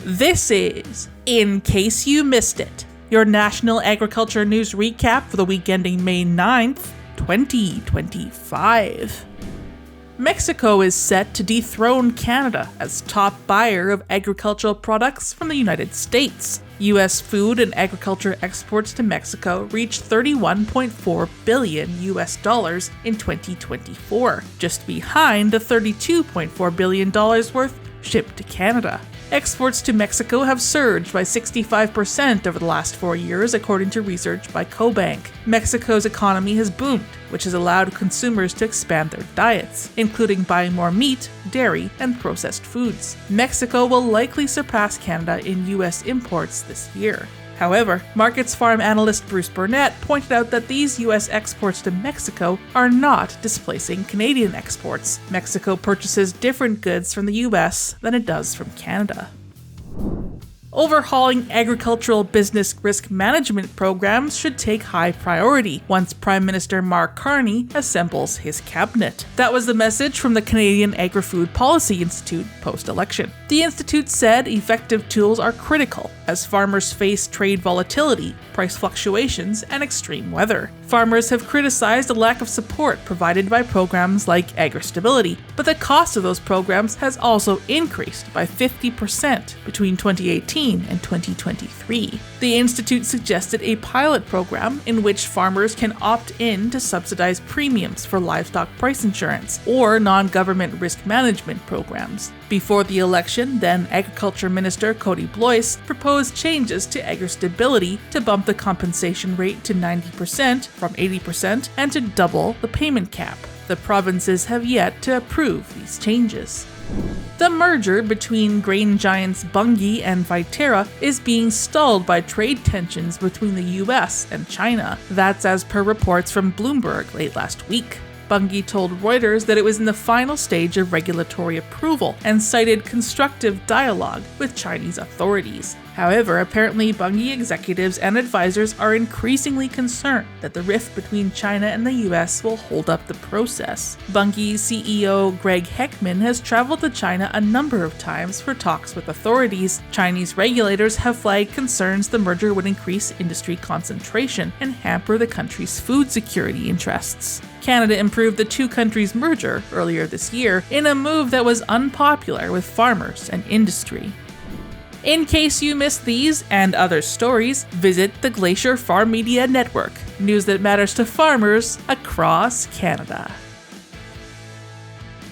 This is In Case You Missed It, your national agriculture news recap for the week ending May 9th, 2025. Mexico is set to dethrone Canada as top buyer of agricultural products from the United States. U.S. food and agriculture exports to Mexico reached $31.4 billion in 2024, just behind the $32.4 billion worth shipped to Canada. Exports to Mexico have surged by 65% over the last 4 years, according to research by CoBank. Mexico's economy has boomed, which has allowed consumers to expand their diets, including buying more meat, dairy, and processed foods. Mexico will likely surpass Canada in U.S. imports this year. However, Markets Farm analyst Bruce Burnett pointed out that these U.S. exports to Mexico are not displacing Canadian exports. Mexico purchases different goods from the U.S. than it does from Canada. Overhauling agricultural business risk management programs should take high priority once Prime Minister Mark Carney assembles his cabinet. That was the message from the Canadian Agri-Food Policy Institute post-election. The institute said effective tools are critical as farmers face trade volatility, price fluctuations, and extreme weather. Farmers have criticized the lack of support provided by programs like Agri-Stability, but the cost of those programs has also increased by 50% between 2018 and 2023. The institute suggested a pilot program in which farmers can opt in to subsidize premiums for livestock price insurance or non-government risk management programs. Before the election, then Agriculture Minister Cody Blois proposed changes to Agri-Stability to bump the compensation rate to 90% from 80% and to double the payment cap. The provinces have yet to approve these changes. The merger between grain giants Bunge and Viterra is being stalled by trade tensions between the U.S. and China. That's as per reports from Bloomberg late last week. Bunge told Reuters that it was in the final stage of regulatory approval and cited constructive dialogue with Chinese authorities. However, apparently Bunge executives and advisors are increasingly concerned that the rift between China and the U.S. will hold up the process. Bunge's CEO Greg Heckman has traveled to China a number of times for talks with authorities. Chinese regulators have flagged concerns the merger would increase industry concentration and hamper the country's food security interests. Canada improved the two countries' merger earlier this year in a move that was unpopular with farmers and industry. In case you missed these and other stories, visit the Glacier Farm Media Network, news that matters to farmers across Canada.